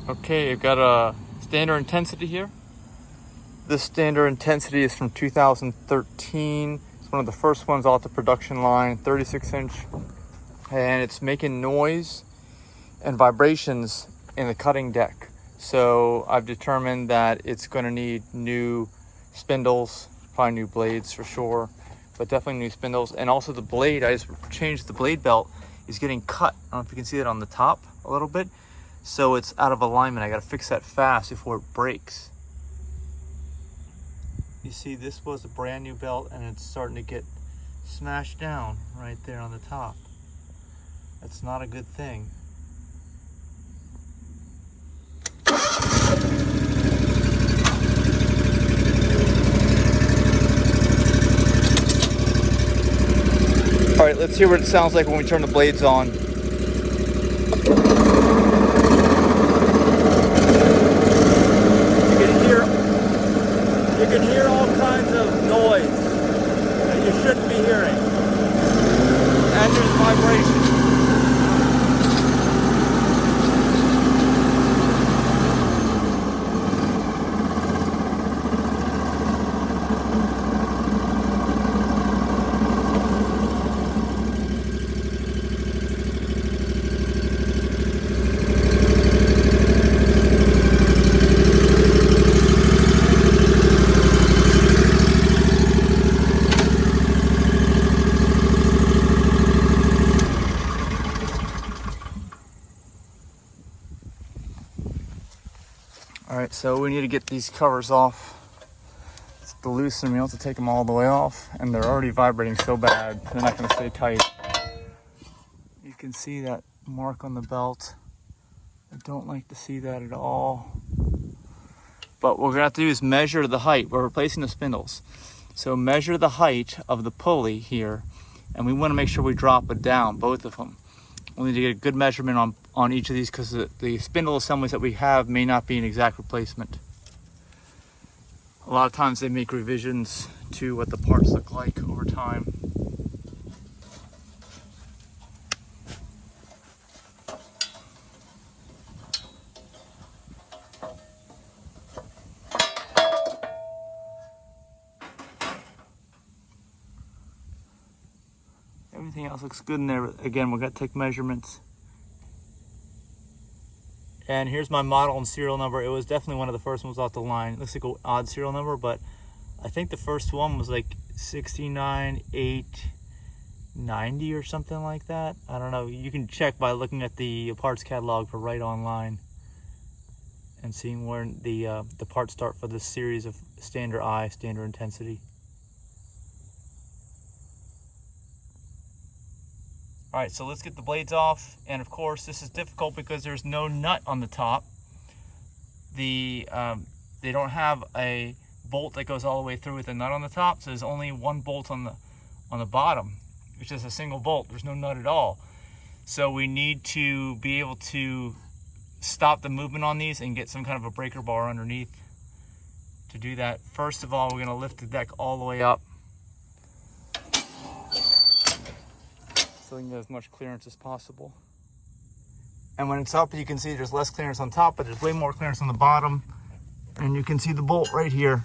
Okay, you've got a standard intensity here. This standard intensity is from 2013. It's one of the first ones off the production line, 36-inch. And it's making noise and vibrations in the cutting deck. So I've determined that it's going to need new spindles, probably new blades for sure, but definitely new spindles. And also the blade, I just changed the blade belt, is getting cut. I don't know if you can see that on the top a little bit. So it's out of alignment. I got to fix that fast before it breaks. You see, this was a brand new belt and it's starting to get smashed down right there on the top. That's not a good thing. All right, let's hear what it sounds like when we turn the blades on. You can hear all kinds of noise that you shouldn't be hearing. And there's vibration. All right, so we need to get these covers off. It's to loosen them, you have to take them all the way off, and they're already vibrating so bad, they're not gonna stay tight. You can see that mark on the belt. I don't like to see that at all. But what we're gonna have to do is measure the height. We're replacing the spindles. So measure the height of the pulley here, and we wanna make sure we drop it down, both of them. We need to get a good measurement on each of these because the spindle assemblies that we have may not be an exact replacement. A lot of times they make revisions to what the parts look like over time. Everything else looks good in there. Again, we're gonna take measurements. And here's my model and serial number. It was definitely one of the first ones off the line. It looks like an odd serial number, but I think the first one was like 69890 or something like that. I don't know. You can check by looking at the parts catalog for Wright online and seeing where the parts start for this series of standard intensity. All right, so let's get the blades off. And of course, this is difficult because there's no nut on the top. They don't have a bolt that goes all the way through with a nut on the top. So there's only one bolt on the bottom, which is a single bolt. There's no nut at all. So we need to be able to stop the movement on these and get some kind of a breaker bar underneath. To do that, first of all, we're gonna lift the deck all the way up, so we can get as much clearance as possible. And when it's up, you can see there's less clearance on top, but there's way more clearance on the bottom. And you can see the bolt right here.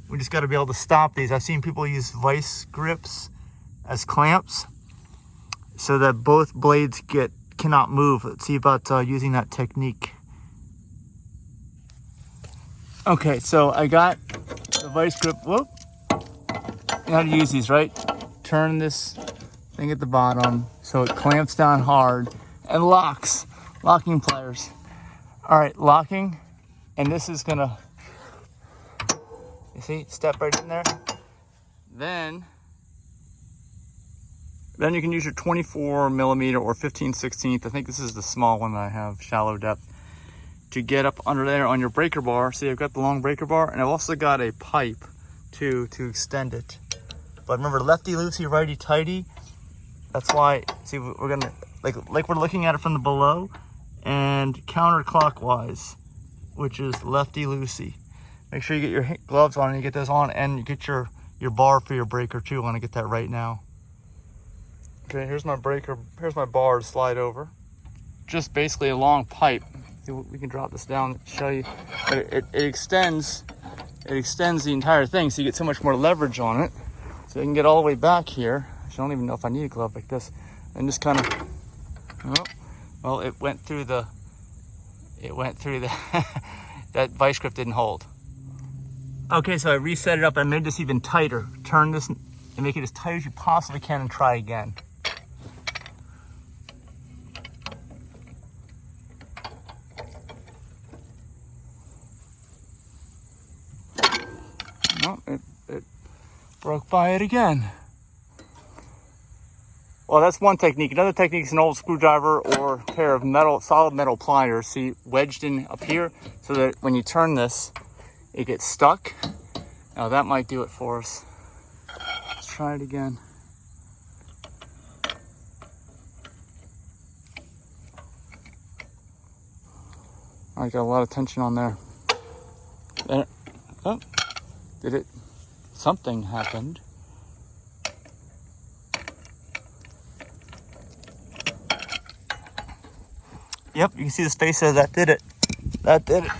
We just got to be able to stop these. I've seen people use vice grips as clamps so that both blades cannot move. Let's see about using that technique. Okay, so I got the vice grip. Whoop. You know how to use these, right? Turn this thing at the bottom so it clamps down hard and locks. Locking pliers. All right, locking, and this is gonna, you see, step right in there. Then you can use your 24 millimeter or 15/16. I think this is the small one that I have, shallow depth, to get up under there on your breaker bar. See, I've got the long breaker bar, and I've also got a pipe too to extend it. But remember, lefty loosey, righty tighty. That's why, see, we're gonna, like we're looking at it from the below and counterclockwise, which is lefty loosey. Make sure you get your gloves on and you get those on, and you get your bar for your breaker too. I want to get that right now. Okay, here's my breaker, here's my bar to slide over. Just basically a long pipe. See, we can drop this down to show you. But it extends the entire thing, so you get so much more leverage on it. So you can get all the way back here. I don't even know if I need a glove like this. And just kind of, oh, well, it went through the, that vice grip didn't hold. Okay, so I reset it up. I made this even tighter. Turn this and make it as tight as you possibly can and try again. No, it broke by it again. Well, that's one technique. Another technique is an old screwdriver or a pair of solid metal pliers, see, wedged in up here, so that when you turn this, it gets stuck. Now that might do it for us. Let's try it again. I got a lot of tension on there. There. Oh, did it? Something happened. Yep, you can see the space says that did it. That did it.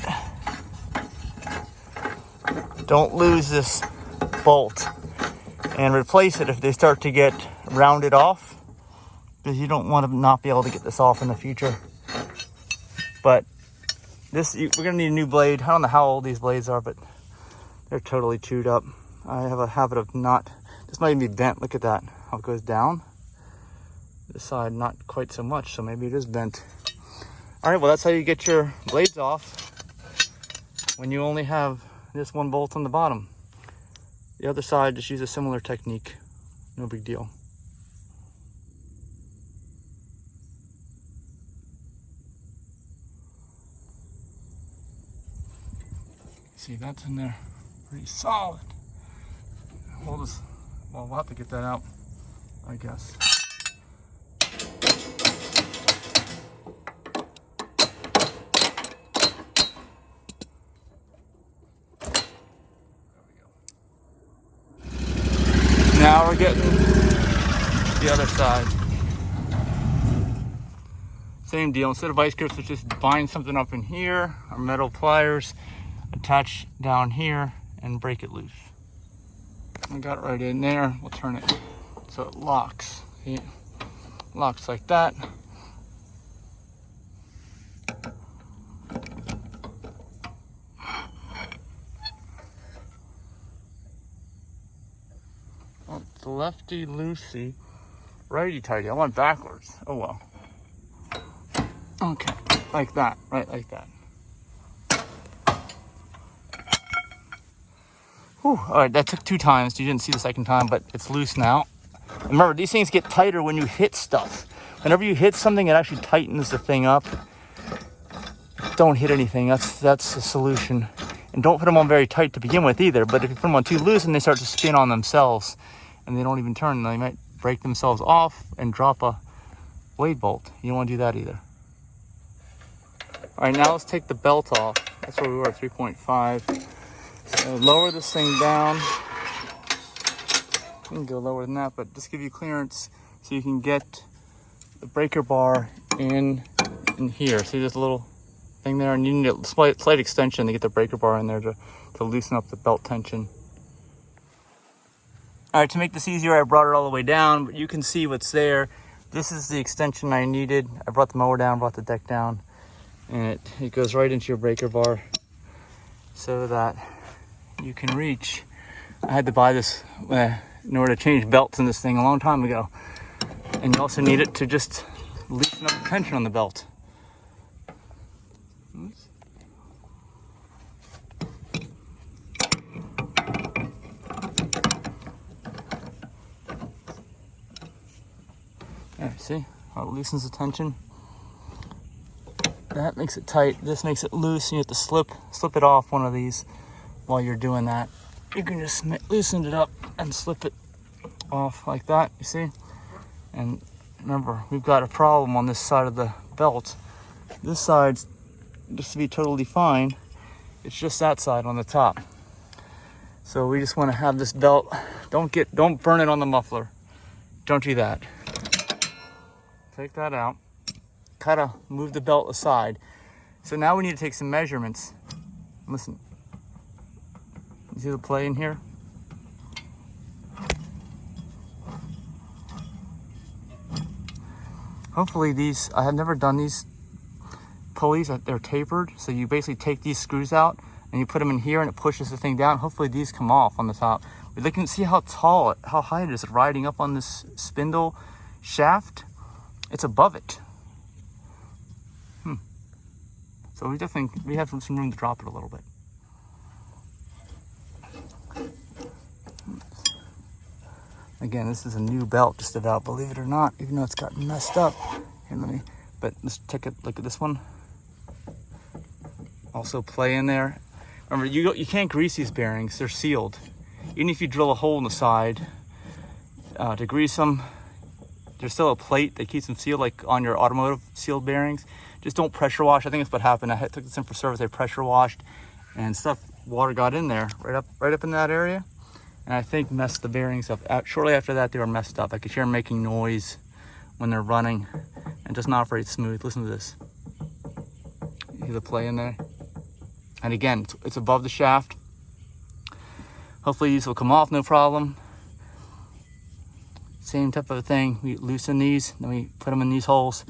Don't lose this bolt and replace it if they start to get rounded off, because you don't want to not be able to get this off in the future. But this, we're gonna need a new blade. I don't know how old these blades are, but they're totally chewed up. I have a habit of not, this might even be bent. Look at that, how it goes down. This side, not quite so much, so maybe it is bent. All right, well, that's how you get your blades off when you only have this one bolt on the bottom. The other side, just use a similar technique. No big deal. See, that's in there pretty solid. We'll have to get that out, I guess. Now we're getting the other side. Same deal. Instead of vice grips, let's just bind something up in here, or metal pliers, attach down here, and break it loose. I got it right in there. We'll turn it so it locks. See? It locks like that. Well, it's lefty loosey, righty tighty. I went backwards. Oh well. Okay, like that, right like that. Whew. All right, that took 2 times. You didn't see the second time, but it's loose now. Remember, these things get tighter when you hit stuff. Whenever you hit something, it actually tightens the thing up. Don't hit anything. That's the solution. And don't put them on very tight to begin with either. But if you put them on too loose, and they start to spin on themselves, and they don't even turn, they might break themselves off and drop a blade bolt. You don't want to do that either. All right, now let's take the belt off. That's where we were, 3.5. So lower this thing down. You can go lower than that, but just give you clearance so you can get the breaker bar in here. See this little thing there? And you need a slight extension to get the breaker bar in there to loosen up the belt tension. All right, to make this easier, I brought it all the way down, but you can see what's there. This is the extension I needed. I brought the mower down, brought the deck down, and it goes right into your breaker bar so that you can reach. I had to buy this in order to change belts in this thing a long time ago. And you also need it to just loosen up the tension on the belt. Oops. There, see how it loosens the tension? That makes it tight. This makes it loose. You have to slip it off one of these while you're doing that. You can just loosen it up and slip it off like that, you see? And remember, we've got a problem on this side of the belt. This side's just to be totally fine. It's just that side on the top. So we just want to have this belt. Don't burn it on the muffler. Don't do that. Take that out. Kind of move the belt aside. So now we need to take some measurements. Listen, you see the play in here? Hopefully these, I have never done these pulleys, they're tapered. So you basically take these screws out and you put them in here and it pushes the thing down. Hopefully these come off on the top. We're looking to see how tall, how high it is riding up on this spindle shaft. It's above it. So we have some room to drop it a little bit. Again, this is a new belt just about, believe it or not, even though it's gotten messed up. Here, but let's take a look at this one. Also play in there. Remember, you can't grease these bearings, they're sealed. Even if you drill a hole in the side to grease them, there's still a plate that keeps them sealed, like on your automotive sealed bearings. Just don't pressure wash. I think that's what happened. I took this in for service, I pressure washed and water got in there, right up in that area. And I think messed the bearings up. Shortly after that, they were messed up. I could hear them making noise when they're running and just not very smooth. Listen to this. You hear the play in there? And again, it's above the shaft. Hopefully these will come off, no problem. Same type of thing. We loosen these, then we put them in these holes,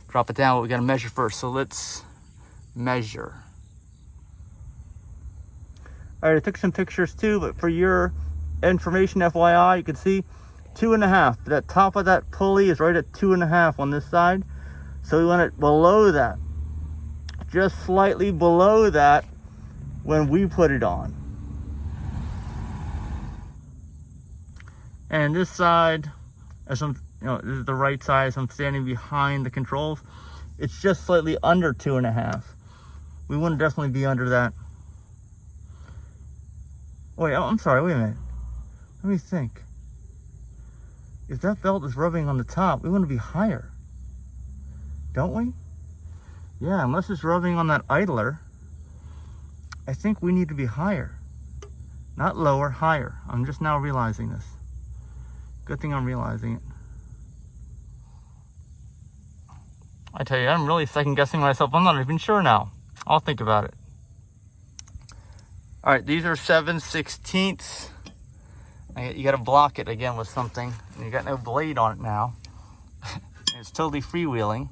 drop it down. But we got to measure first. So let's measure. All right, I took some pictures too, but for your information, FYI, you can see 2.5. That top of that pulley is right at 2.5 on this side. So we want it below that, just slightly below that when we put it on. And this side, as I'm, this is the right side, as I'm standing behind the controls, it's just slightly under 2.5. We want to definitely be under that. Wait, I'm sorry, wait a minute. Let me think. If that belt is rubbing on the top, we want to be higher, don't we? Yeah, unless it's rubbing on that idler, I think we need to be higher. Not lower, higher. I'm just now realizing this. Good thing I'm realizing it. I tell you, I'm really second guessing myself. I'm not even sure now. I'll think about it. All right, these are 7/16. You got to block it again with something. And you got no blade on it now. It's totally freewheeling.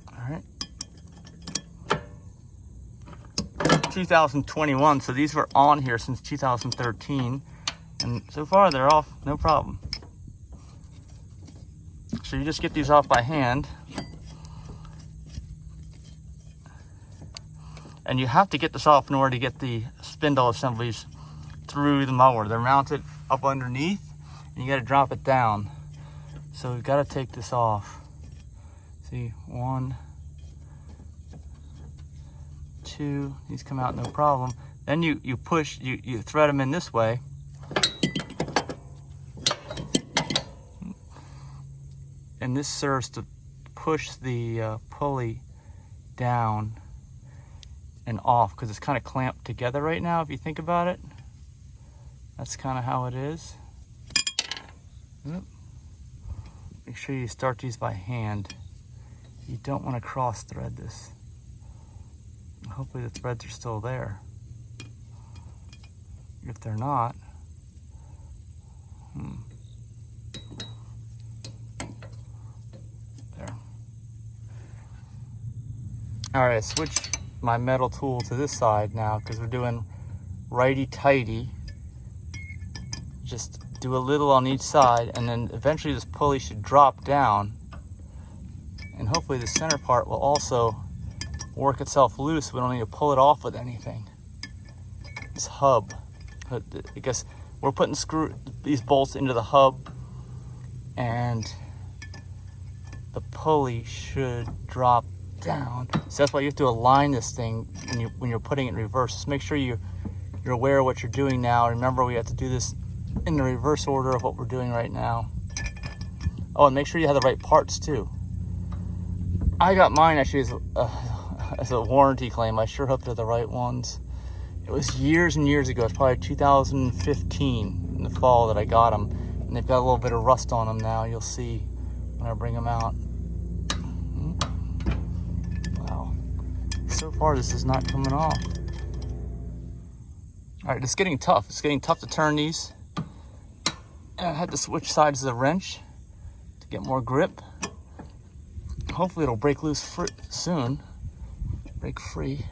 All right. 2021, so these were on here since 2013. And so far they're off, no problem. So you just get these off by hand. And you have to get this off in order to get the spindle assemblies through the mower. They're mounted up underneath, and you got to drop it down. So we've got to take this off. See, 1, 2, these come out no problem. Then you push, you thread them in this way. And this serves to push the pulley down and off, because it's kind of clamped together right now if you think about it. That's kind of how it is. Make sure you start these by hand. You don't want to cross thread this. Hopefully the threads are still there. If they're not, there. All right, switch my metal tool to this side now, because we're doing righty-tighty. Just do a little on each side, and then eventually this pulley should drop down, and hopefully the center part will also work itself loose. We don't need to pull it off with anything. This hub, I guess we're putting these bolts into the hub, and the pulley should drop down. So that's why you have to align this thing when you're putting it in reverse. Just make sure you're aware of what you're doing now. Remember, we have to do this in the reverse order of what we're doing right now. Oh, and make sure you have the right parts too. I got mine actually as a warranty claim. I sure hope they're the right ones. It was years and years ago. It's probably 2015 in the fall that I got them, and they've got a little bit of rust on them now. You'll see when I bring them out. Wow. So far, this is not coming off. All right, it's getting tough. It's getting tough to turn these. And I had to switch sides of the wrench to get more grip. Hopefully it'll break loose soon. Break free.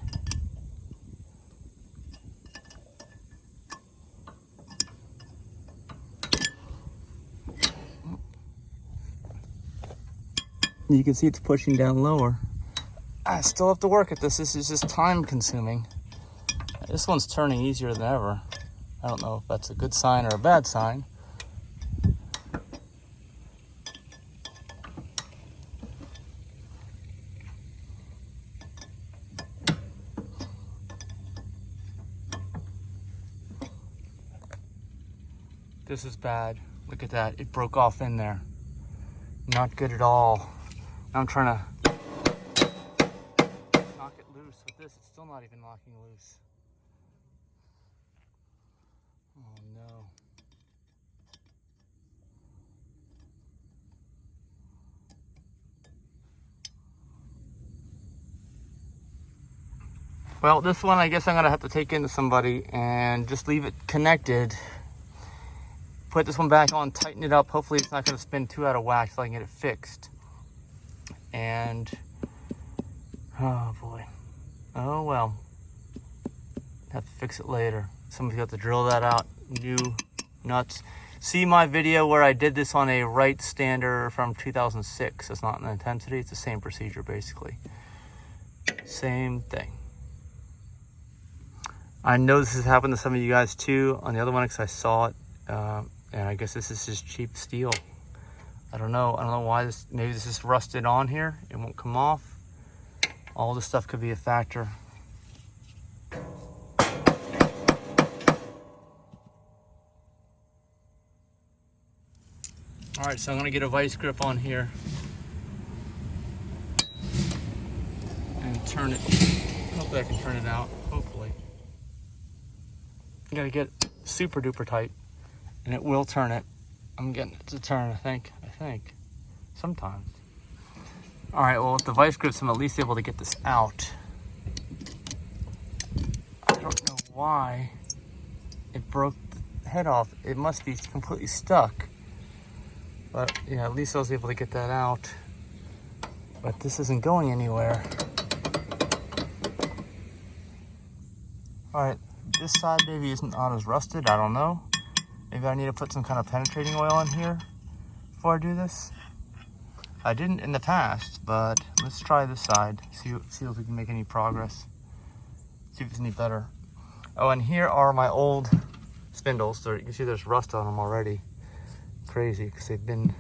You can see it's pushing down lower. I still have to work at this. This is just time consuming. This one's turning easier than ever. I don't know if that's a good sign or a bad sign. This is bad. Look at that. It broke off in there. Not good at all. Now I'm trying to knock it loose with this. It's still not even knocking loose. Oh no. Well, this one I guess I'm gonna have to take into somebody and just leave it connected. Put this one back on, tighten it up. Hopefully it's not gonna spin too out of whack so I can get it fixed. And, oh boy. Oh well. Have to fix it later. Somebody's got to drill that out. New nuts. See my video where I did this on a Wright stander from 2006. It's not an intensity, it's the same procedure basically. Same thing. I know this has happened to some of you guys too on the other one because I saw it. And I guess this is just cheap steel. I don't know why this, maybe this is rusted on here. It won't come off. All this stuff could be a factor. All right, so I'm gonna get a vice grip on here and turn it. Hopefully I can turn it out, hopefully. You gotta get super duper tight and it will turn it. I'm getting it to turn, I think, sometimes. All right, well with the vice grips, I'm at least able to get this out. I don't know why it broke the head off. It must be completely stuck. But yeah, at least I was able to get that out. But this isn't going anywhere. All right, this side maybe isn't not as rusted, I don't know. Maybe I need to put some kind of penetrating oil in here before I do this. I didn't in the past, but let's try this side. See if we can make any progress. See if it's any better. Oh, and here are my old spindles. You can see there's rust on them already. Crazy, because they've been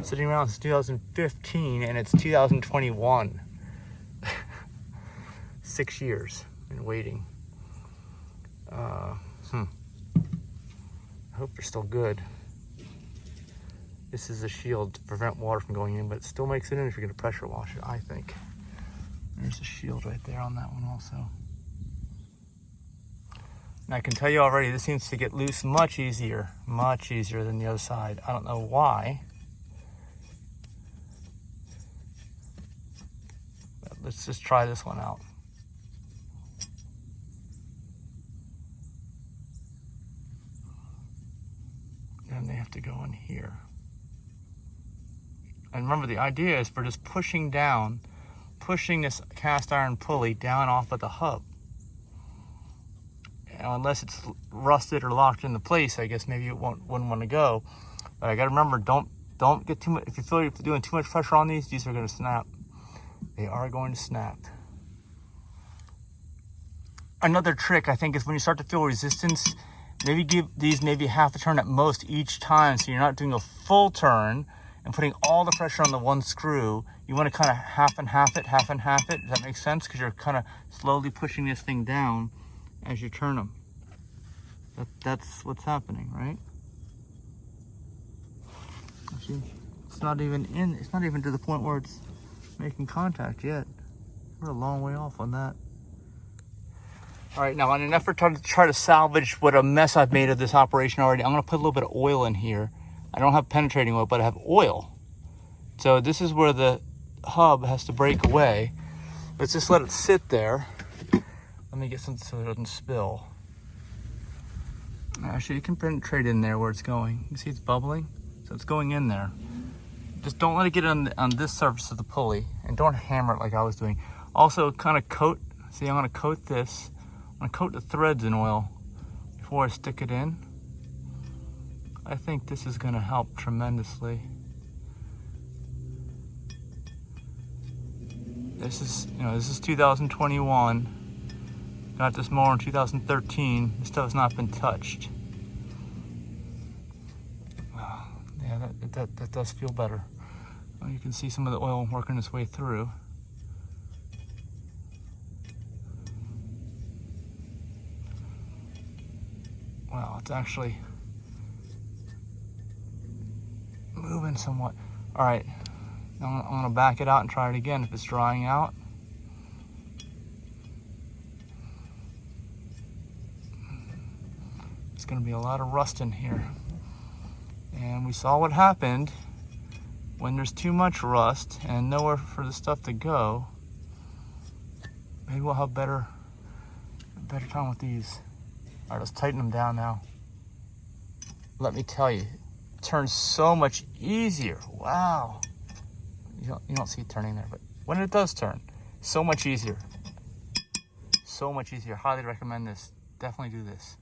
sitting around since 2015 and it's 2021. 6 years been waiting. I hope they're still good. This is a shield to prevent water from going in, but it still makes it in if you're going to pressure wash it, I think. There's a shield right there on that one also. And I can tell you already, this seems to get loose much easier than the other side. I don't know why. But let's just try this one out. Then they have to go in here. And remember, the idea is for just pushing down, pushing this cast iron pulley down off of the hub. Now, unless it's rusted or locked into place, I guess maybe it wouldn't want to go. But I gotta remember, don't get too much. If you feel you're doing too much pressure on these are gonna snap. They are going to snap. Another trick I think is when you start to feel resistance, maybe give these maybe half a turn at most each time, so you're not doing a full turn and putting all the pressure on the one screw. You want to kind of half and half it. Does that make sense? Because you're kind of slowly pushing this thing down as you turn them. That's what's happening, right? See, it's not even to the point where it's making contact yet. We're a long way off on that. All right, now in an effort to try to salvage what a mess I've made of this operation already, I'm gonna put a little bit of oil in here. I don't have penetrating oil, but I have oil. So this is where the hub has to break away. Let's just let it sit there. Let me get something so it doesn't spill. Actually, you can penetrate in there where it's going. You see it's bubbling? So it's going in there. Just don't let it get on this surface of the pulley, and don't hammer it like I was doing. Also, kind of coat, see, I'm gonna coat this. I'm gonna coat the threads in oil before I stick it in. I think this is gonna help tremendously. This is 2021. Got this mower in 2013. This stuff has not been touched. Yeah, that does feel better. Well, you can see some of the oil working its way through. Wow, it's actually moving somewhat. All right, I'm gonna back it out and try it again if it's drying out. It's gonna be a lot of rust in here. And we saw what happened when there's too much rust and nowhere for the stuff to go. Maybe we'll have a better time with these. All right, let's tighten them down now. Let me tell you, it turns so much easier. Wow. You don't see it turning there, but when it does turn, so much easier. So much easier. Highly recommend this. Definitely do this.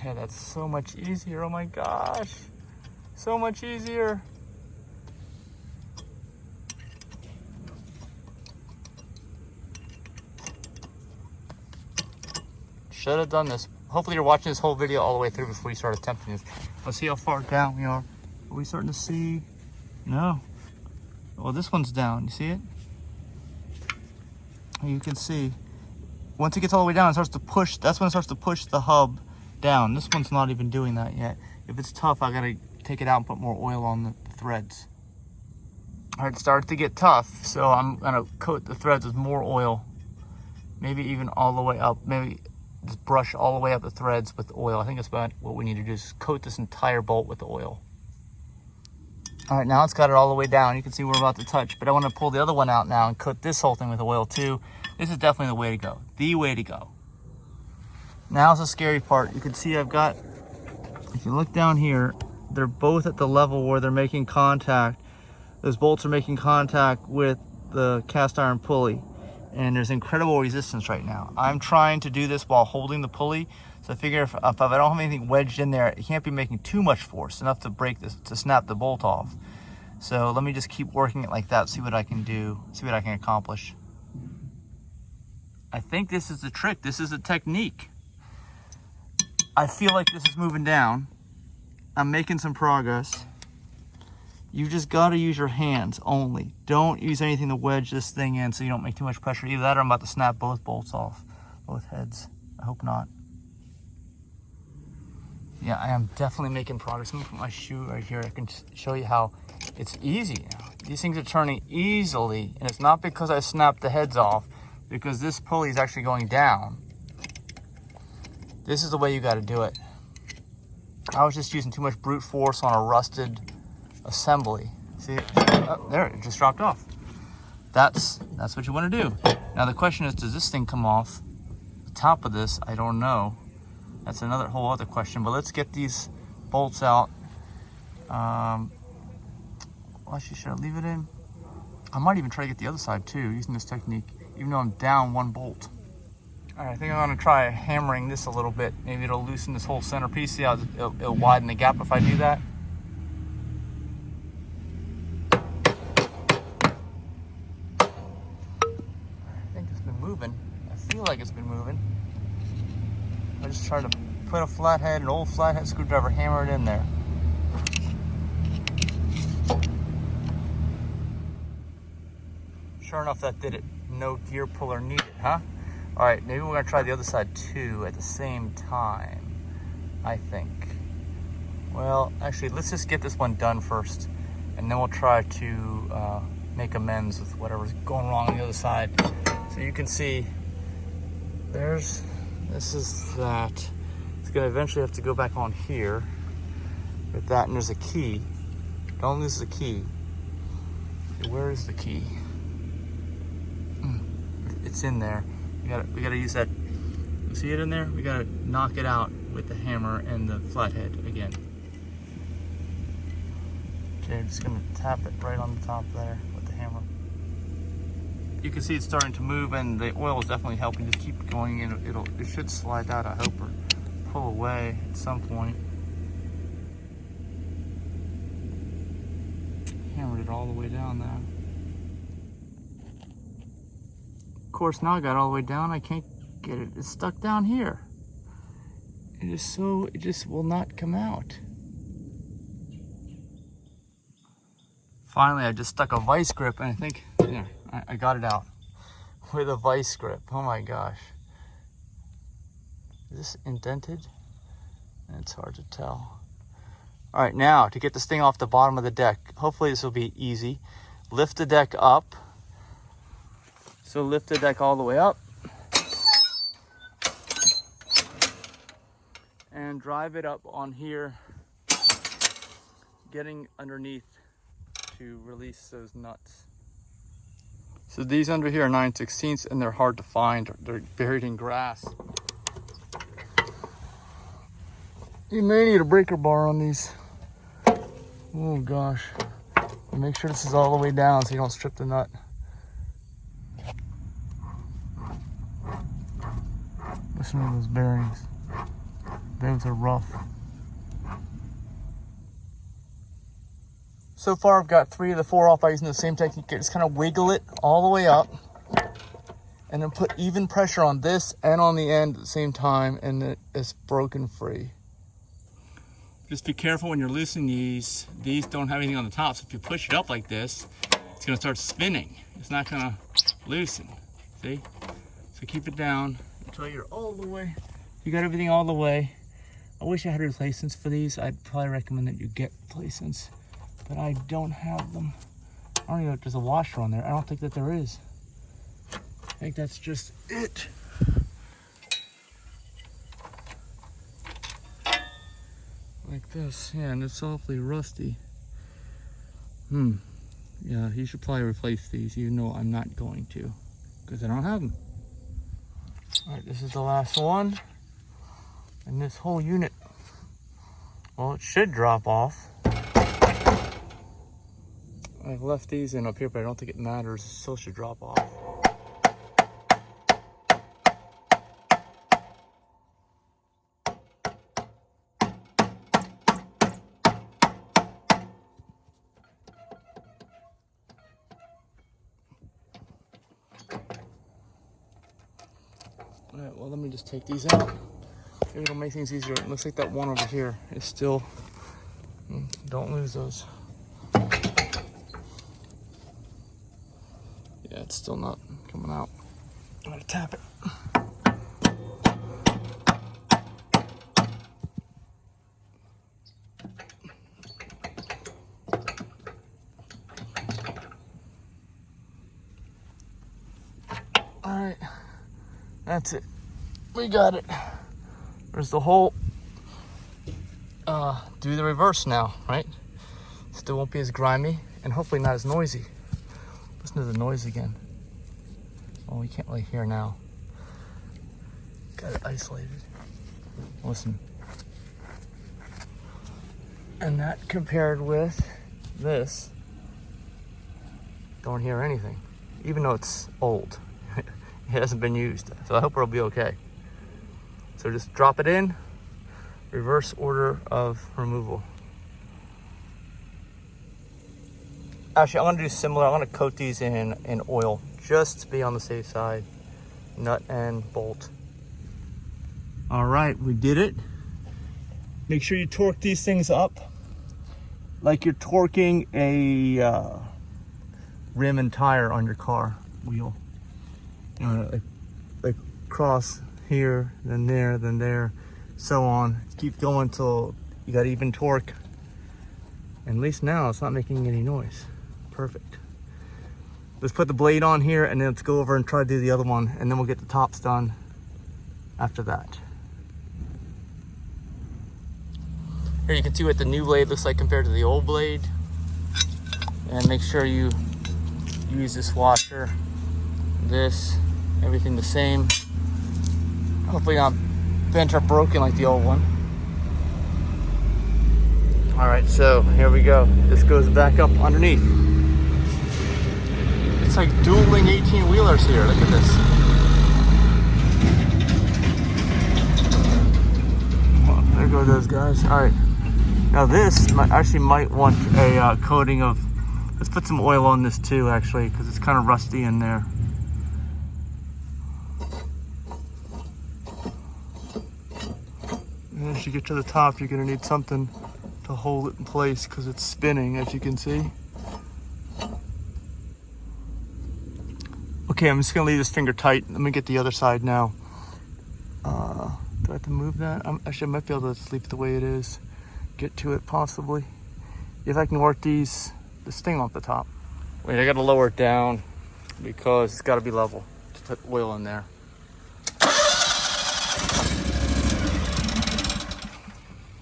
Yeah, that's so much easier. Oh my gosh. So much easier. Should have done this. Hopefully you're watching this whole video all the way through before you start attempting this. Let's see how far down we are. Are we starting to see? No. Well, this one's down. You see it? You can see. Once it gets all the way down, it starts to push. That's when it starts to push the hub down. This one's not even doing that yet. If it's tough, I gotta take it out and put more oil on the threads. All right, it started to get tough, so I'm gonna coat the threads with more oil. Maybe even all the way up. Maybe just brush all the way up the threads with oil. I think that's about what we need to do, is coat this entire bolt with oil. All right, now it's got it all the way down. You can see we're about to touch, but I want to pull the other one out now and coat this whole thing with oil too. This is definitely the way to go. The way to go. Now's the scary part. You can see I've got, if you look down here, they're both at the level where they're making contact. Those bolts are making contact with the cast iron pulley, and there's incredible resistance right now. I'm trying to do this while holding the pulley, so I figure if I don't have anything wedged in there, it can't be making too much force, enough to break this, to snap the bolt off. So let me just keep working it like that, see what I can do, see what I can accomplish. I think this is the trick. This is the technique. I feel like this is moving down. I'm making some progress. You just got to use your hands only. Don't use anything to wedge this thing in so you don't make too much pressure. Either that or I'm about to snap both bolts off, both heads. I hope not. Yeah, I am definitely making progress. I'm gonna put my shoe right here. I can show you how it's easy now. These things are turning easily, and it's not because I snapped the heads off, because this pulley is actually going down. This is the way you got to do it. I was just using too much brute force on a rusted assembly. See, oh, there, it just dropped off. That's what you want to do. Now the question is, does this thing come off the top of this? I don't know. That's another whole other question, but let's get these bolts out. Well, actually, should I leave it in? I might even try to get the other side too, using this technique, even though I'm down one bolt. All right, I think I'm gonna try hammering this a little bit. Maybe it'll loosen this whole center piece. See how it'll widen the gap if I do that. I think it's been moving. I feel like it's been moving. I just try to put a flathead, an old flathead screwdriver, hammer it in there. Sure enough, that did it. No gear puller needed, huh? All right, maybe we're gonna try the other side too at the same time, I think. Well, actually, let's just get this one done first, and then we'll try to make amends with whatever's going wrong on the other side. So you can see, this is that. It's gonna eventually have to go back on here with that, and there's a key. Don't lose the key. Where is the key? It's in there. We gotta use that. You see it in there? We gotta knock it out with the hammer and the flathead again. Okay, I'm just gonna tap it right on the top there with the hammer. You can see it's starting to move, and the oil is definitely helping. Just keep going, and it should slide out, I hope, or pull away at some point. Hammered it all the way down now. Of course, now I got it all the way down. I can't get it. It's stuck down here. It just will not come out. Finally, I just stuck a vice grip, and I think, yeah, I got it out with a vice grip. Oh my gosh. Is this indented? It's hard to tell. All right, now to get this thing off the bottom of the deck, hopefully this will be easy. Lift the deck up. So lift the deck all the way up. And drive it up on here, getting underneath to release those nuts. So these under here are 9/16, and they're hard to find. They're buried in grass. You may need a breaker bar on these. Oh gosh. Make sure this is all the way down so you don't strip the nut. Listen to those bearings. Those are rough. So far I've got 3 of the 4 off by using the same technique. Just kind of wiggle it all the way up and then put even pressure on this and on the end at the same time, and it's broken free. Just be careful when you're loosening these. These don't have anything on the top, so if you push it up like this, it's gonna start spinning. It's not gonna loosen, see? So keep it down until you're all the way. You got everything all the way. I wish I had replacements for these. I'd probably recommend that you get replacements, but I don't have them. I don't even know if there's a washer on there. I don't think that there is. I think that's just it. Like this, yeah, and it's awfully rusty. Yeah, you should probably replace these. You know I'm not going to, because I don't have them. All right, this is the last one. And this whole unit, well, it should drop off. I've left these in up here, but I don't think it matters. It still should drop off. All right, well, let me just take these out. Maybe it'll make things easier. It looks like that one over here is still, don't lose those. Yeah, it's still not coming out. I'm gonna tap it. All right, that's it. We got it. There's the hole. Do the reverse now, right? Still won't be as grimy and hopefully not as noisy. Listen to the noise again. Oh, we can't really hear now. Got it isolated. Listen. And that compared with this, don't hear anything, even though it's old. It hasn't been used, so I hope it'll be okay. So just drop it in, reverse order of removal. Actually, I'm gonna do similar. I'm gonna coat these in oil just to be on the safe side. Nut and bolt. All right, we did it. Make sure you torque these things up like you're torquing a rim and tire on your car wheel. You know, like cross here, then there, so on. Keep going till you got even torque. And at least now it's not making any noise. Perfect. Let's put the blade on here and then let's go over and try to do the other one, and then we'll get the tops done after that. Here you can see what the new blade looks like compared to the old blade. And make sure you use this washer, this, everything the same. Hopefully not bent or broken like the old one. All right, so here we go. This goes back up underneath. It's like dueling 18-wheelers here. Look at this. Well, there go those guys. All right. Now this might want a coating of, let's put some oil on this too, actually, because it's kind of rusty in there. And as you get to the top, you're gonna need something to hold it in place because it's spinning, as you can see. Okay, I'm just gonna leave this finger tight. Let me get the other side now. Do I have to move that? Actually, I might be able to just leave it the way it is. Get to it possibly. If I can work this thing off the top. Wait, I gotta lower it down because it's gotta be level to put oil in there.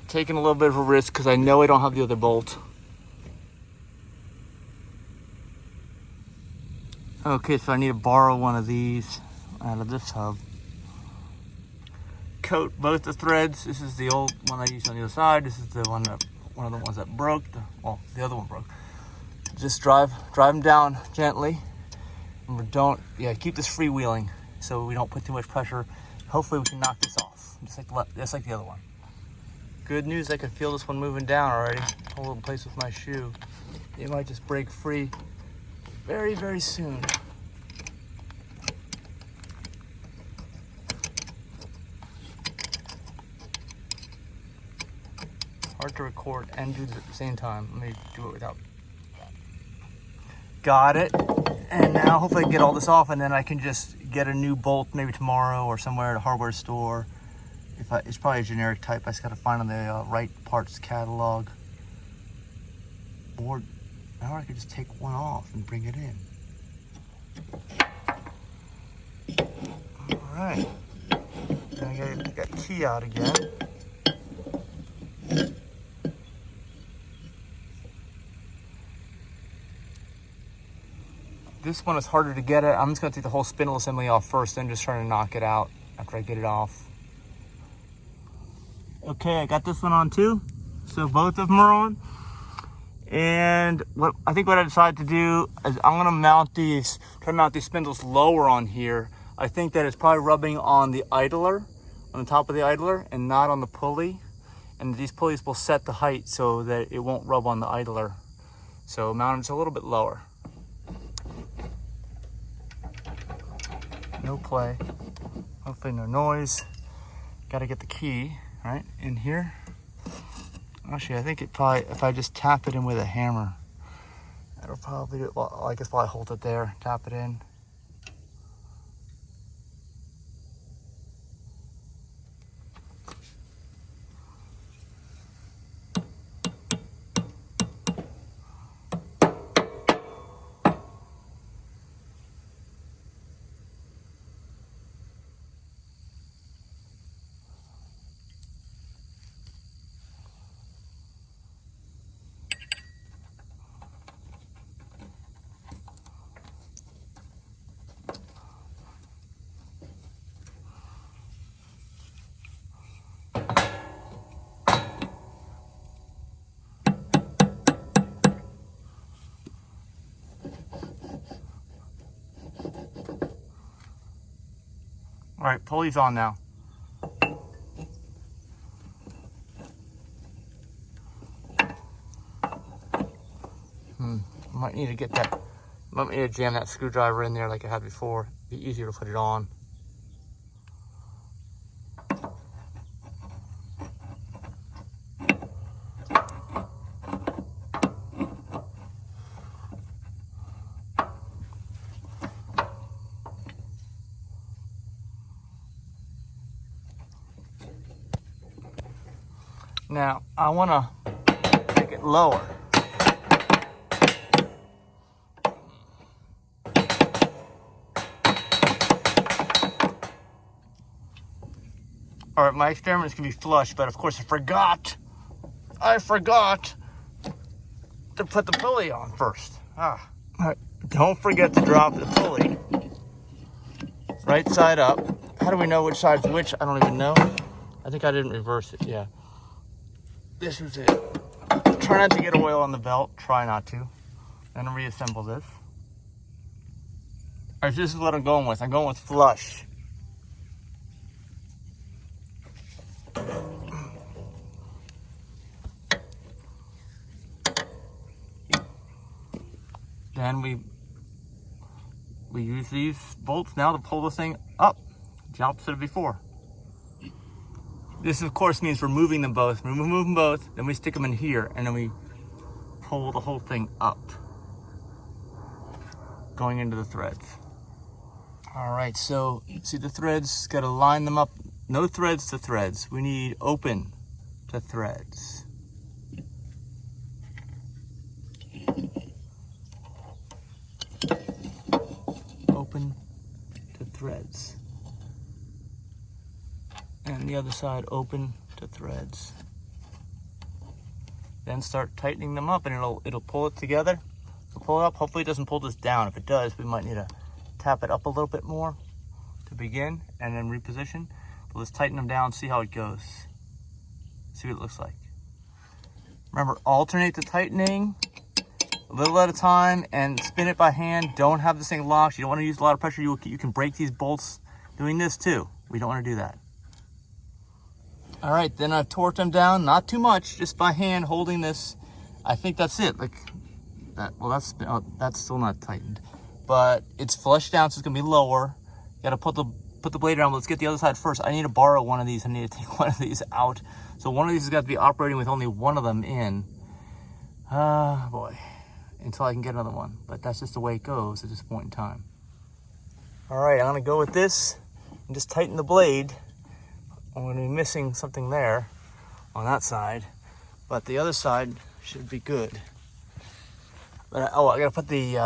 Taking a little bit of a risk because I know I don't have the other bolt. Okay, so I need to borrow one of these out of this hub. Coat both the threads. This is the old one I used on the other side. This is the one of the ones that broke. Well, the other one broke. Just drive them down gently. And keep this freewheeling so we don't put too much pressure. Hopefully we can knock this off, just like the other one. Good news, I can feel this one moving down already. Hold it in place with my shoe. It might just break free very, very soon. Hard to record and do this at the same time. Let me do it without. Got it. And now hopefully I can get all this off and then I can just get a new bolt maybe tomorrow or somewhere at a hardware store. It's probably a generic type. I just got to find on the Wright parts catalog. Or I could just take one off and bring it in. All right. Now I got to get that key out again. This one is harder to get at. I'm just going to take the whole spindle assembly off first, then just trying to knock it out after I get it off. Okay, I got this one on too. So both of them are on. And what I decided to do is I'm gonna try to mount these spindles lower on here. I think that it's probably rubbing on the idler, on the top of the idler, and not on the pulley. And these pulleys will set the height so that it won't rub on the idler. So mount it just a little bit lower. No play, hopefully no noise. Got to get the key right in here. Actually, I think if I just tap it in with a hammer, that'll probably do it. Well, I guess while I hold it there, tap it in. All right, pulley's on now. Might need to jam that screwdriver in there like I had before. Be easier to put it on. Now, I want to make it lower. All right, my experiment is going to be flush, but of course I forgot to put the pulley on first. All right, don't forget to drop the pulley. Right side up. How do we know which side's which? I don't even know. I think I didn't reverse it, yeah. This is it. Try not to get oil on the belt, try not to. Then reassemble this. All right, this is what I'm going with. I'm going with flush. Then we use these bolts now to pull this thing up, the opposite of before. This of course means removing them both. Remove them both, then we stick them in here, and then we pull the whole thing up, going into the threads. All right, so see the threads, gotta line them up. No threads to threads. We need open to threads. Open to threads. And the other side open to threads. Then start tightening them up and it'll pull it together. It'll pull it up. Hopefully it doesn't pull this down. If it does, we might need to tap it up a little bit more to begin and then reposition. But let's tighten them down, see how it goes. See what it looks like. Remember, alternate the tightening a little at a time and spin it by hand. Don't have this thing locked. You don't want to use a lot of pressure. You can break these bolts doing this too. We don't want to do that. All right, then I've torqued them down, not too much, just by hand holding this. I think that's it. Like that. Well, that's still not tightened, but it's flushed down, so it's gonna be lower. You gotta put the blade around. Let's get the other side first. I need to borrow one of these. I need to take one of these out. So one of these has got to be operating with only one of them in. Boy, until I can get another one. But that's just the way it goes at this point in time. All right, I'm gonna go with this and just tighten the blade. I'm going to be missing something there on that side, but the other side should be good. But I got to put the,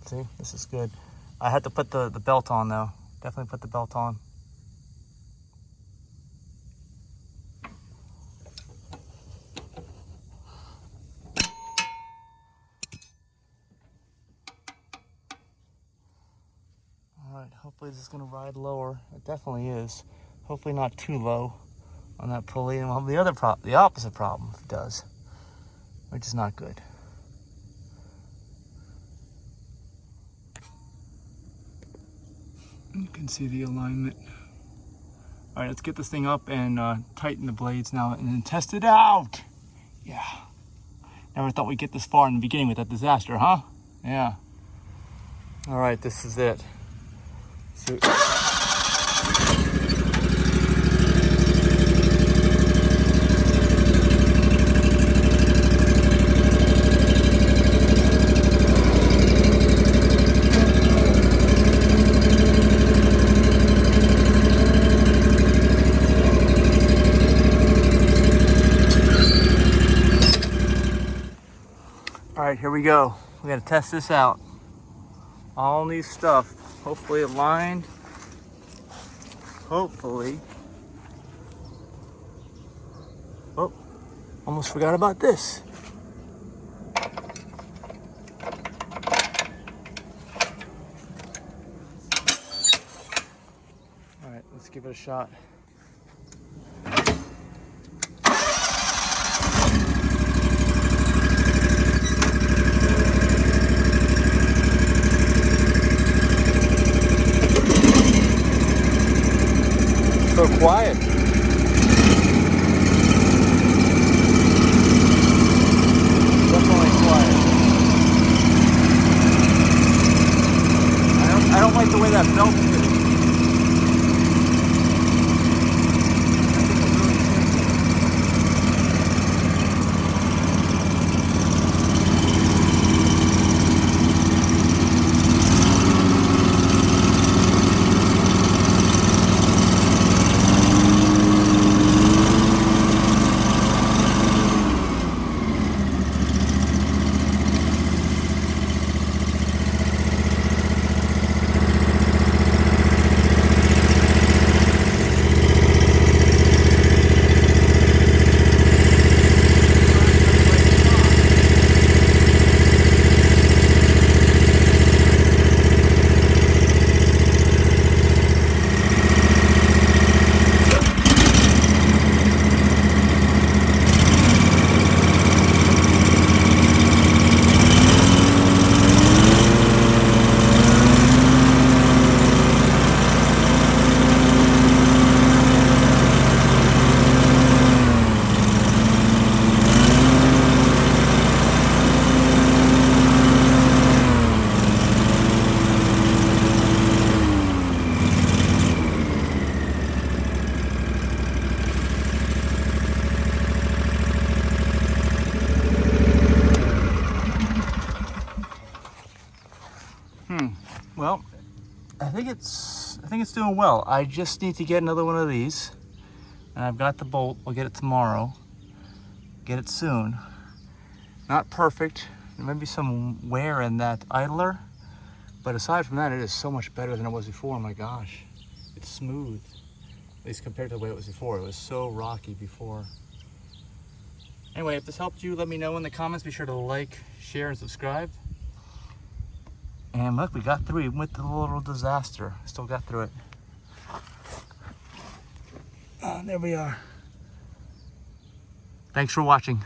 see, this is good. I had to put the belt on though. Definitely put the belt on. All right, hopefully this is going to ride lower. It definitely is. Hopefully not too low on that pulley, and we'll have the opposite problem if it does, which is not good. You can see the alignment. All right, let's get this thing up and tighten the blades now and then test it out. Yeah. Never thought we'd get this far in the beginning with that disaster, huh? Yeah. All right, this is it. So, all right, here we go. We got to test this out. All new stuff. Hopefully aligned. Hopefully. Oh, almost forgot about this. All right, let's give it a shot. So quiet. Definitely quiet. I don't like the way that belt fits. Well, I think it's doing well. I just need to get another one of these, and I've got the bolt. We'll get it tomorrow. Get it soon. Not perfect. There may be some wear in that idler, but aside from that, it is so much better than it was before. Oh my gosh, it's smooth. At least compared to the way it was before. It was so rocky before. Anyway, if this helped you, let me know in the comments. Be sure to like, share, and subscribe. And look, we got through even with the little disaster. Still got through it. There we are. Thanks for watching.